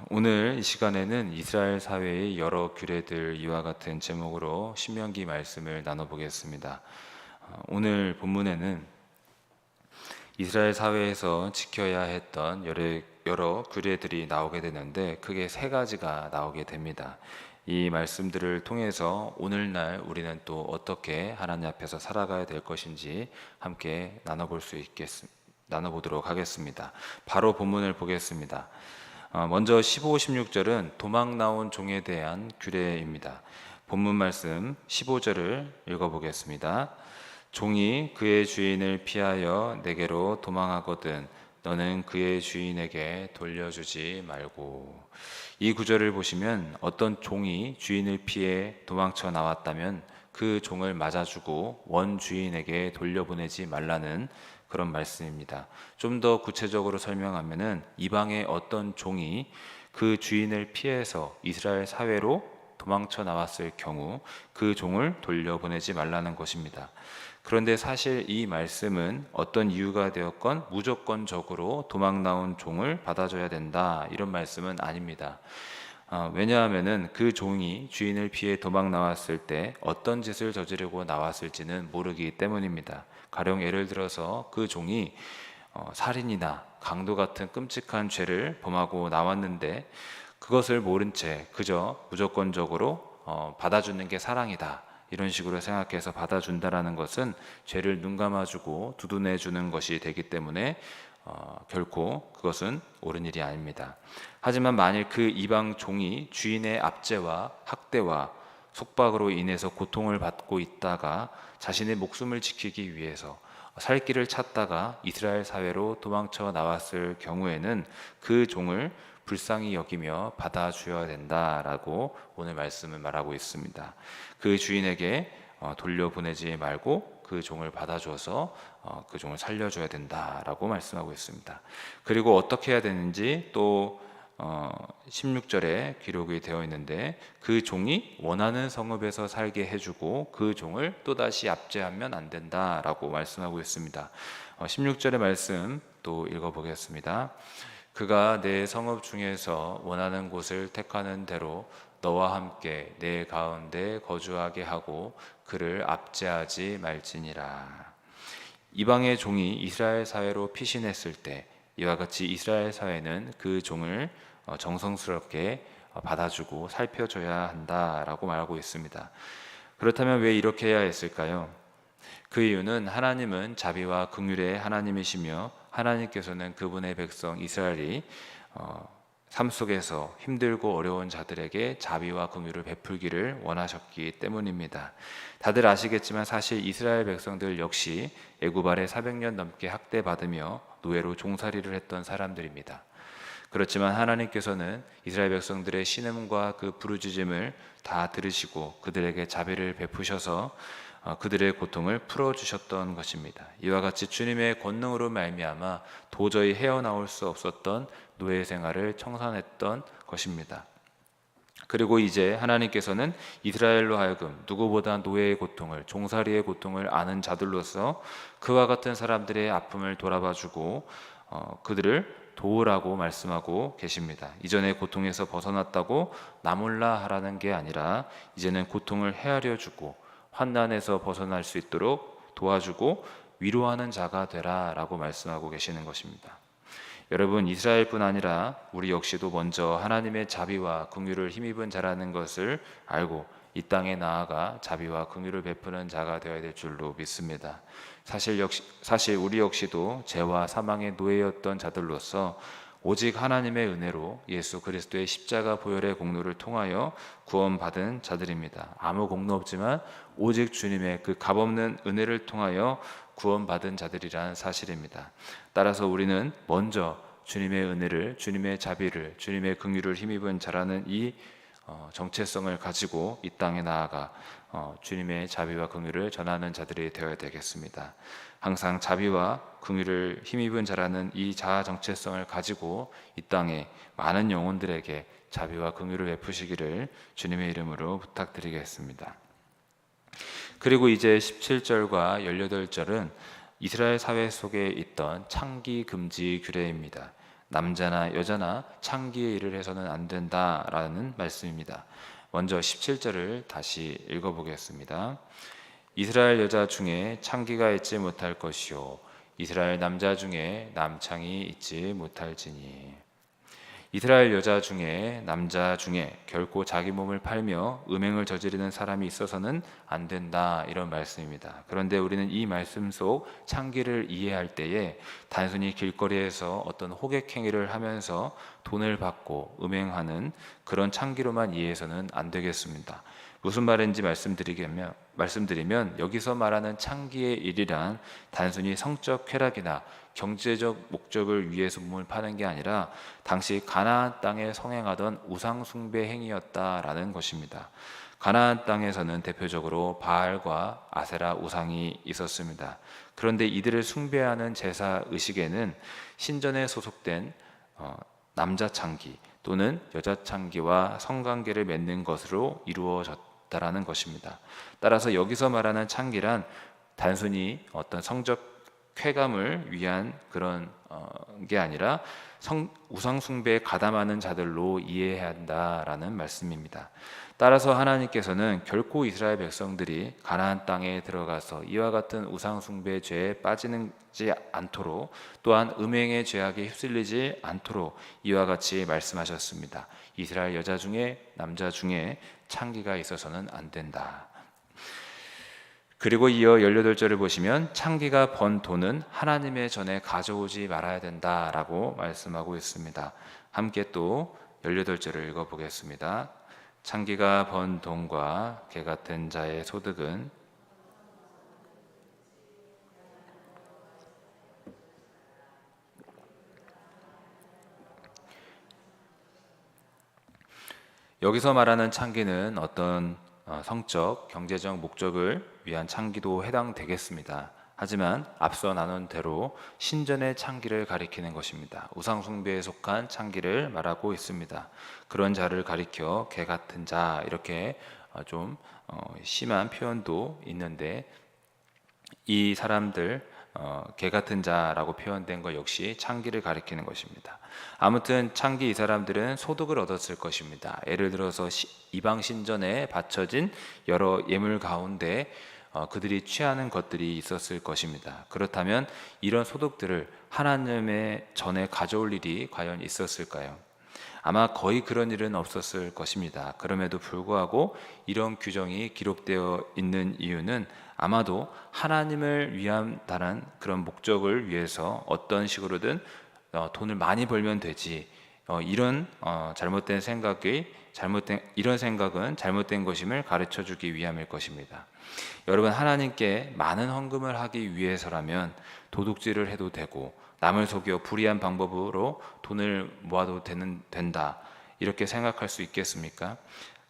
오늘 이 시간에는 이스라엘 사회의 여러 규례들 이와 같은 제목으로 신명기 말씀을 나눠보겠습니다. 오늘 본문에는 이스라엘 사회에서 지켜야 했던 여러 규례들이 나오게 되는데 크게 세 가지가 나오게 됩니다. 이 말씀들을 통해서 오늘날 우리는 또 어떻게 하나님 앞에서 살아가야 될 것인지 함께 나눠보도록 하겠습니다. 바로 본문을 보겠습니다. 먼저 15, 16절은 도망 나온 종에 대한 규례입니다. 본문 말씀 15절을 읽어보겠습니다. 종이 그의 주인을 피하여 내게로 도망하거든 너는 그의 주인에게 돌려주지 말고. 이 구절을 보시면 어떤 종이 주인을 피해 도망쳐 나왔다면 그 종을 맞아주고 원 주인에게 돌려보내지 말라는 그런 말씀입니다. 좀 더 구체적으로 설명하면은 이방의 어떤 종이 그 주인을 피해서 이스라엘 사회로 도망쳐 나왔을 경우 그 종을 돌려보내지 말라는 것입니다. 그런데 사실 이 말씀은 어떤 이유가 되었건 무조건적으로 도망 나온 종을 받아줘야 된다 이런 말씀은 아닙니다. 왜냐하면은 그 종이 주인을 피해 도망 나왔을 때 어떤 짓을 저지르고 나왔을지는 모르기 때문입니다. 가령 예를 들어서 그 종이 살인이나 강도 같은 끔찍한 죄를 범하고 나왔는데 그것을 모른 채 그저 무조건적으로 받아주는 게 사랑이다 이런 식으로 생각해서 받아준다라는 것은 죄를 눈감아주고 두둔해주는 것이 되기 때문에 결코 그것은 옳은 일이 아닙니다. 하지만 만일 그 이방 종이 주인의 압제와 학대와 속박으로 인해서 고통을 받고 있다가 자신의 목숨을 지키기 위해서 살 길을 찾다가 이스라엘 사회로 도망쳐 나왔을 경우에는 그 종을 불쌍히 여기며 받아주어야 된다라고 오늘 말씀은 말하고 있습니다. 그 주인에게 돌려보내지 말고 그 종을 받아줘서 그 종을 살려줘야 된다라고 말씀하고 있습니다. 그리고 어떻게 해야 되는지 또 16절에 기록이 되어 있는데 그 종이 원하는 성읍에서 살게 해주고 그 종을 또다시 압제하면 안 된다라고 말씀하고 있습니다. 16절의 말씀 또 읽어보겠습니다. 그가 내 성읍 중에서 원하는 곳을 택하는 대로 너와 함께 내 가운데 거주하게 하고 그를 압제하지 말지니라. 이방의 종이 이스라엘 사회로 피신했을 때 이와 같이 이스라엘 사회는 그 종을 정성스럽게 받아주고 살펴줘야 한다라고 말하고 있습니다. 그렇다면 왜 이렇게 해야 했을까요? 그 이유는 하나님은 자비와 긍휼의 하나님이시며 하나님께서는 그분의 백성 이스라엘이 삶 속에서 힘들고 어려운 자들에게 자비와 긍휼을 베풀기를 원하셨기 때문입니다. 다들 아시겠지만 사실 이스라엘 백성들 역시 애굽 아래 400년 넘게 학대받으며 노예로 종살이를 했던 사람들입니다. 그렇지만 하나님께서는 이스라엘 백성들의 신음과 그 부르짖음을 다 들으시고 그들에게 자비를 베푸셔서 그들의 고통을 풀어주셨던 것입니다. 이와 같이 주님의 권능으로 말미암아 도저히 헤어나올 수 없었던 노예 생활을 청산했던 것입니다. 그리고 이제 하나님께서는 이스라엘로 하여금 누구보다 노예의 고통을, 종살이의 고통을 아는 자들로서 그와 같은 사람들의 아픔을 돌아봐주고 그들을 도우라고 말씀하고 계십니다. 이전의 고통에서 벗어났다고 나몰라 하라는 게 아니라 이제는 고통을 헤아려 주고 환난에서 벗어날 수 있도록 도와주고 위로하는 자가 되라 라고 말씀하고 계시는 것입니다. 여러분, 이스라엘뿐 아니라 우리 역시도 먼저 하나님의 자비와 긍휼을 힘입은 자라는 것을 알고 이 땅에 나아가 자비와 긍휼을 베푸는 자가 되어야 될 줄로 믿습니다. 사실 우리 역시도 죄와 사망의 노예였던 자들로서 오직 하나님의 은혜로 예수 그리스도의 십자가 보혈의 공로를 통하여 구원받은 자들입니다. 아무 공로 없지만 오직 주님의 그 값없는 은혜를 통하여 구원받은 자들이라는 사실입니다. 따라서 우리는 먼저 주님의 은혜를, 주님의 자비를, 주님의 긍휼을 힘입은 자라는 이 정체성을 가지고 이 땅에 나아가 주님의 자비와 긍휼을 전하는 자들이 되어야 되겠습니다. 항상 자비와 긍휼을 힘입은 자라는 이 자아 정체성을 가지고 이 땅에 많은 영혼들에게 자비와 긍휼을 베푸시기를 주님의 이름으로 부탁드리겠습니다. 그리고 이제 17절과 18절은 이스라엘 사회 속에 있던 창기 금지 규례입니다. 남자나 여자나 창기의 일을 해서는 안 된다라는 말씀입니다. 먼저 17절을 다시 읽어보겠습니다. 이스라엘 여자 중에 창기가 있지 못할 것이요 이스라엘 남자 중에 남창이 있지 못할지니. 이스라엘 여자 중에 남자 중에 결코 자기 몸을 팔며 음행을 저지르는 사람이 있어서는 안 된다, 이런 말씀입니다. 그런데 우리는 이 말씀 속 창기를 이해할 때에 단순히 길거리에서 어떤 호객 행위를 하면서 돈을 받고 음행하는 그런 창기로만 이해해서는 안 되겠습니다. 무슨 말인지 말씀드리면 여기서 말하는 창기의 일이란 단순히 성적 쾌락이나 경제적 목적을 위해서 몸을 파는 게 아니라 당시 가나안 땅에 성행하던 우상 숭배 행위였다라는 것입니다. 가나안 땅에서는 대표적으로 바알과 아세라 우상이 있었습니다. 그런데 이들을 숭배하는 제사 의식에는 신전에 소속된 남자 창기 또는 여자 창기와 성관계를 맺는 것으로 이루어졌다라는 것입니다. 따라서 여기서 말하는 창기란 단순히 어떤 성적 쾌감을 위한 그런 게 아니라 우상 숭배에 가담하는 자들로 이해해야 한다라는 말씀입니다. 따라서 하나님께서는 결코 이스라엘 백성들이 가나안 땅에 들어가서 이와 같은 우상 숭배 죄에 빠지지 않도록, 또한 음행의 죄악에 휩쓸리지 않도록 이와 같이 말씀하셨습니다. 이스라엘 여자 중에 남자 중에 창기가 있어서는 안 된다. 그리고 이어 18절을 보시면 창기가 번 돈은 하나님의 전에 가져오지 말아야 된다라고 말씀하고 있습니다. 함께 또 18절을 읽어보겠습니다. 창기가 번 돈과 개 같은 자의 소득은 여기서 말하는 창기는 어떤 성적, 경제적 목적을 위한 창기도 해당되겠습니다. 하지만 앞서 나눈 대로 신전의 창기를 가리키는 것입니다. 우상 숭배에 속한 창기를 말하고 있습니다. 그런 자를 가리켜 개 같은 자, 이렇게 좀 심한 표현도 있는데, 이 사람들 개 같은 자라고 표현된 것 역시 창기를 가리키는 것입니다. 아무튼 창기 이 사람들은 소득을 얻었을 것입니다. 예를 들어서 이방 신전에 바쳐진 여러 예물 가운데 그들이 취하는 것들이 있었을 것입니다. 그렇다면 이런 소득들을 하나님의 전에 가져올 일이 과연 있었을까요? 아마 거의 그런 일은 없었을 것입니다. 그럼에도 불구하고 이런 규정이 기록되어 있는 이유는 아마도 하나님을 위한다는 그런 목적을 위해서 어떤 식으로든 돈을 많이 벌면 되지, 이런 이런 생각은 잘못된 것임을 가르쳐 주기 위함일 것입니다. 여러분, 하나님께 많은 헌금을 하기 위해서라면 도둑질을 해도 되고 남을 속여 불의한 방법으로 돈을 모아도 된다, 이렇게 생각할 수 있겠습니까?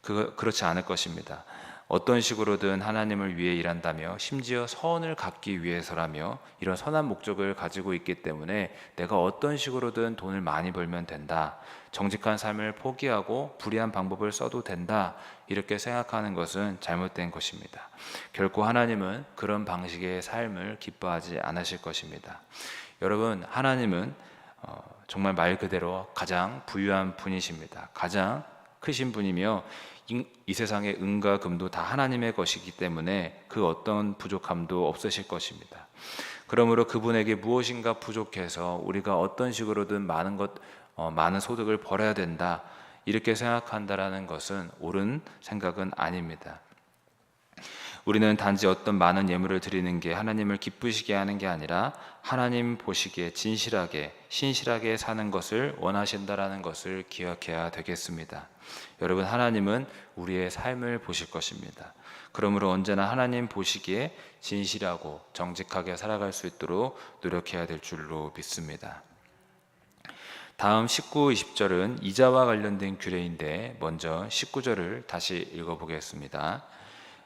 그렇지 않을 것입니다. 어떤 식으로든 하나님을 위해 일한다며, 심지어 선을 갚기 위해서라며 이런 선한 목적을 가지고 있기 때문에 내가 어떤 식으로든 돈을 많이 벌면 된다, 정직한 삶을 포기하고 불의한 방법을 써도 된다, 이렇게 생각하는 것은 잘못된 것입니다. 결코 하나님은 그런 방식의 삶을 기뻐하지 않으실 것입니다. 여러분, 하나님은 정말 말 그대로 가장 부유한 분이십니다. 가장 크신 분이며 이 세상의 은과 금도 다 하나님의 것이기 때문에 그 어떤 부족함도 없으실 것입니다. 그러므로 그분에게 무엇인가 부족해서 우리가 어떤 식으로든 많은 소득을 벌어야 된다, 이렇게 생각한다라는 것은 옳은 생각은 아닙니다. 우리는 단지 어떤 많은 예물을 드리는 게 하나님을 기쁘시게 하는 게 아니라 하나님 보시기에 진실하게 신실하게 사는 것을 원하신다라는 것을 기억해야 되겠습니다. 여러분, 하나님은 우리의 삶을 보실 것입니다. 그러므로 언제나 하나님 보시기에 진실하고 정직하게 살아갈 수 있도록 노력해야 될 줄로 믿습니다. 다음 19, 20절은 이자와 관련된 규례인데 먼저 19절을 다시 읽어보겠습니다.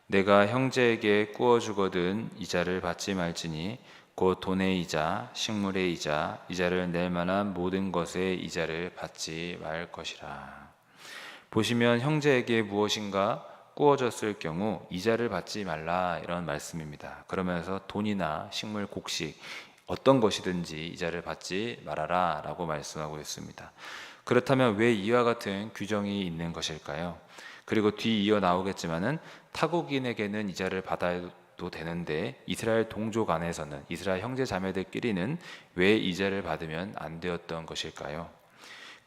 내가 형제에게 꾸어 주거든 이자를 받지 말지니 곧 돈의 이자, 식물의 이자, 이자를 낼 만한 모든 것의 이자를 받지 말 것이라. 보시면 형제에게 무엇인가 꾸어졌을 경우 이자를 받지 말라, 이런 말씀입니다. 그러면서 돈이나 식물, 곡식, 어떤 것이든지 이자를 받지 말아라 라고 말씀하고 있습니다. 그렇다면 왜 이와 같은 규정이 있는 것일까요? 그리고 뒤 이어 나오겠지만은 타국인에게는 이자를 받아도 되는데 이스라엘 동족 안에서는, 이스라엘 형제 자매들끼리는 왜 이자를 받으면 안 되었던 것일까요?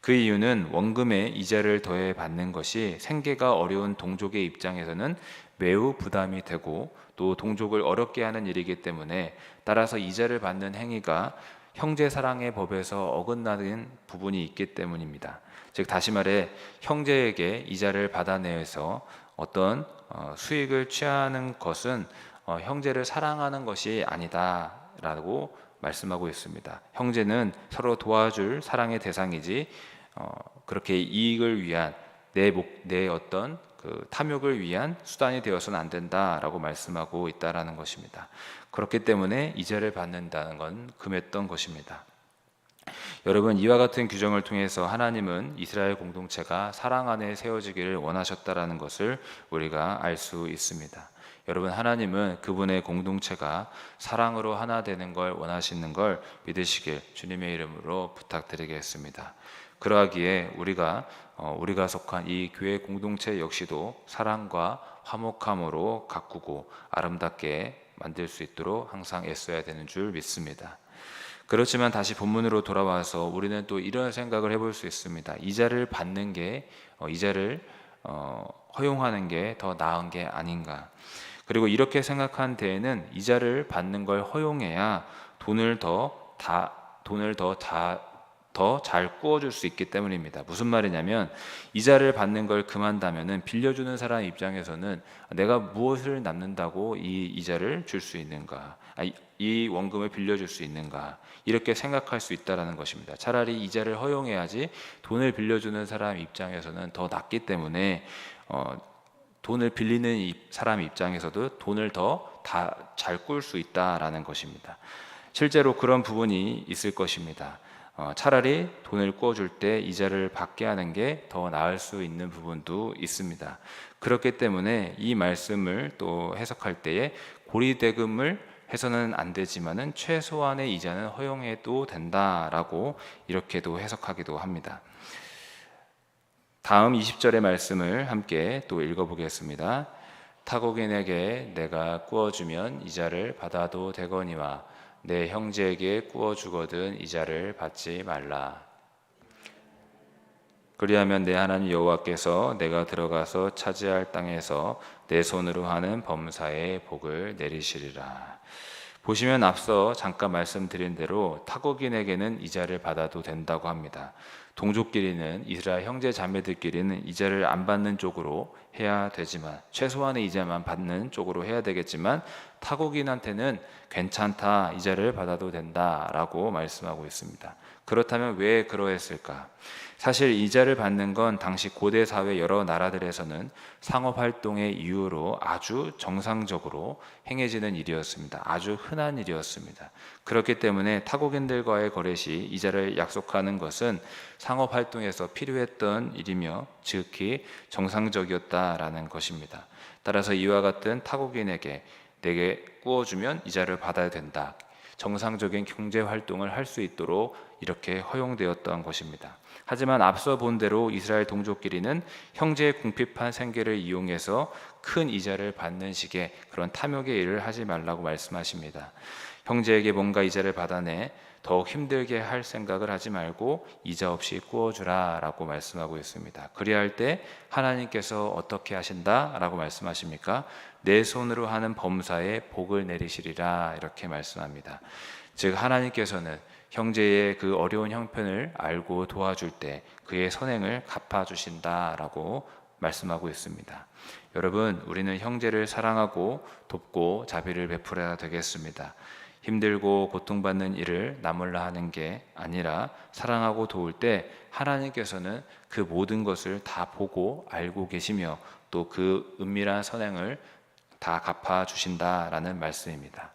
그 이유는 원금에 이자를 더해 받는 것이 생계가 어려운 동족의 입장에서는 매우 부담이 되고 또 동족을 어렵게 하는 일이기 때문에, 따라서 이자를 받는 행위가 형제 사랑의 법에서 어긋나는 부분이 있기 때문입니다. 즉 다시 말해 형제에게 이자를 받아내서 어떤 수익을 취하는 것은 형제를 사랑하는 것이 아니다라고 말씀하고 있습니다. 형제는 서로 도와줄 사랑의 대상이지 그렇게 이익을 위한 내 어떤 그 탐욕을 위한 수단이 되어서는 안 된다라고 말씀하고 있다라는 것입니다. 그렇기 때문에 이자를 받는다는 건 금했던 것입니다. 여러분, 이와 같은 규정을 통해서 하나님은 이스라엘 공동체가 사랑 안에 세워지기를 원하셨다라는 것을 우리가 알 수 있습니다. 여러분, 하나님은 그분의 공동체가 사랑으로 하나 되는 걸 원하시는 걸 믿으시길 주님의 이름으로 부탁드리겠습니다. 그러하기에 우리가 속한 이 교회 공동체 역시도 사랑과 화목함으로 가꾸고 아름답게 만들 수 있도록 항상 애써야 되는 줄 믿습니다. 그렇지만 다시 본문으로 돌아와서 우리는 또 이런 생각을 해볼 수 있습니다. 이자를 받는 게 이자를 허용하는 게 더 나은 게 아닌가. 그리고 이렇게 생각한 데에는 이자를 받는 걸 허용해야 돈을 더 잘 구워줄 수 있기 때문입니다. 무슨 말이냐면 이자를 받는 걸 금한다면은 빌려주는 사람 입장에서는 내가 무엇을 남는다고 이 이자를 줄 수 있는가, 이 원금을 빌려줄 수 있는가, 이렇게 생각할 수 있다라는 것입니다. 차라리 이자를 허용해야지 돈을 빌려주는 사람 입장에서는 더 낫기 때문에 돈을 빌리는 사람 입장에서도 돈을 더 잘 꿀 수 있다라는 것입니다. 실제로 그런 부분이 있을 것입니다. 차라리 돈을 꾸어줄 때 이자를 받게 하는 게 더 나을 수 있는 부분도 있습니다. 그렇기 때문에 이 말씀을 또 해석할 때에 고리대금을 해서는 안 되지만은 최소한의 이자는 허용해도 된다라고 이렇게도 해석하기도 합니다. 다음 20절의 말씀을 함께 또 읽어보겠습니다. 타국인에게 내가 꾸어주면 이자를 받아도 되거니와 내 형제에게 꾸어주거든 이자를 받지 말라. 그리하면 내 하나님 여호와께서 내가 들어가서 차지할 땅에서 내 손으로 하는 범사에 복을 내리시리라. 보시면 앞서 잠깐 말씀드린 대로 타국인에게는 이자를 받아도 된다고 합니다. 동족끼리는, 이스라엘 형제 자매들끼리는 이자를 안 받는 쪽으로 해야 되지만, 최소한의 이자만 받는 쪽으로 해야 되겠지만 타국인한테는 괜찮다, 이자를 받아도 된다라고 말씀하고 있습니다. 그렇다면 왜 그러했을까? 사실 이자를 받는 건 당시 고대 사회 여러 나라들에서는 상업활동의 이유로 아주 정상적으로 행해지는 일이었습니다. 아주 흔한 일이었습니다. 그렇기 때문에 타국인들과의 거래 시 이자를 약속하는 것은 상업활동에서 필요했던 일이며 지극히 정상적이었다라는 것입니다. 따라서 이와 같은 타국인에게 내게 꾸어주면 이자를 받아야 된다, 정상적인 경제활동을 할 수 있도록 이렇게 허용되었던 것입니다. 하지만 앞서 본 대로 이스라엘 동족끼리는 형제의 궁핍한 생계를 이용해서 큰 이자를 받는 식의 그런 탐욕의 일을 하지 말라고 말씀하십니다. 형제에게 뭔가 이자를 받아내 더욱 힘들게 할 생각을 하지 말고 이자 없이 꾸어주라 라고 말씀하고 있습니다. 그리할 때 하나님께서 어떻게 하신다 라고 말씀하십니까? 내 손으로 하는 범사에 복을 내리시리라, 이렇게 말씀합니다. 즉 하나님께서는 형제의 그 어려운 형편을 알고 도와줄 때 그의 선행을 갚아주신다라고 말씀하고 있습니다. 여러분, 우리는 형제를 사랑하고 돕고 자비를 베풀어야 되겠습니다. 힘들고 고통받는 일을 나몰라 하는 게 아니라 사랑하고 도울 때 하나님께서는 그 모든 것을 다 보고 알고 계시며 또 그 은밀한 선행을 다 갚아주신다라는 말씀입니다.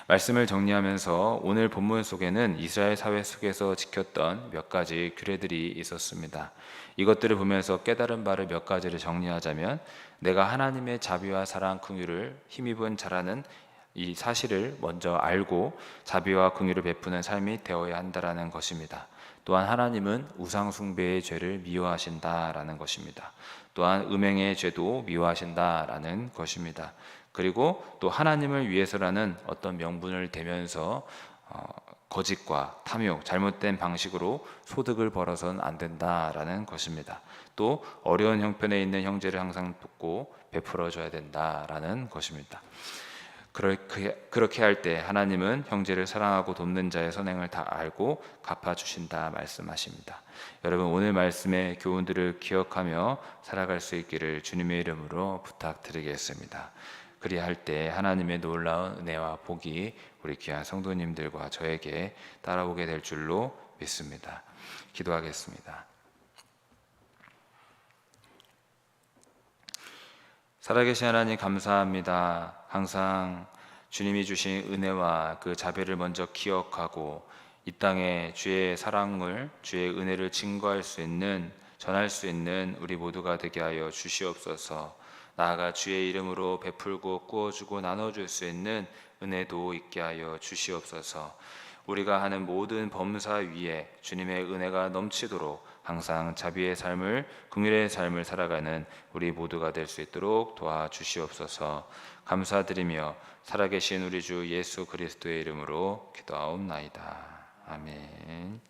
말씀을 정리하면서 오늘 본문 속에는 이스라엘 사회 속에서 지켰던 몇 가지 규례들이 있었습니다. 이것들을 보면서 깨달은 바를 몇 가지를 정리하자면, 내가 하나님의 자비와 사랑 긍휼을 힘입은 자라는 이 사실을 먼저 알고 자비와 긍휼을 베푸는 삶이 되어야 한다라는 것입니다. 또한 하나님은 우상 숭배의 죄를 미워하신다라는 것입니다. 또한 음행의 죄도 미워하신다라는 것입니다. 그리고 또 하나님을 위해서라는 어떤 명분을 대면서 거짓과 탐욕, 잘못된 방식으로 소득을 벌어서는 안 된다라는 것입니다. 또 어려운 형편에 있는 형제를 항상 돕고 베풀어 줘야 된다라는 것입니다. 그렇게 할 때 하나님은 형제를 사랑하고 돕는 자의 선행을 다 알고 갚아주신다 말씀하십니다. 여러분, 오늘 말씀의 교훈들을 기억하며 살아갈 수 있기를 주님의 이름으로 부탁드리겠습니다. 그리할 때 하나님의 놀라운 은혜와 복이 우리 귀한 성도님들과 저에게 따라오게 될 줄로 믿습니다. 기도하겠습니다. 살아계신 하나님, 감사합니다. 항상 주님이 주신 은혜와 그 자비를 먼저 기억하고 이 땅에 주의 사랑을, 주의 은혜를 증거할 수 있는, 전할 수 있는 우리 모두가 되게 하여 주시옵소서. 나아가 주의 이름으로 베풀고 꾸어주고 나눠줄 수 있는 은혜도 있게 하여 주시옵소서. 우리가 하는 모든 범사 위에 주님의 은혜가 넘치도록 항상 자비의 삶을, 긍휼의 삶을 살아가는 우리 모두가 될 수 있도록 도와주시옵소서. 감사드리며 살아계신 우리 주 예수 그리스도의 이름으로 기도하옵나이다. 아멘.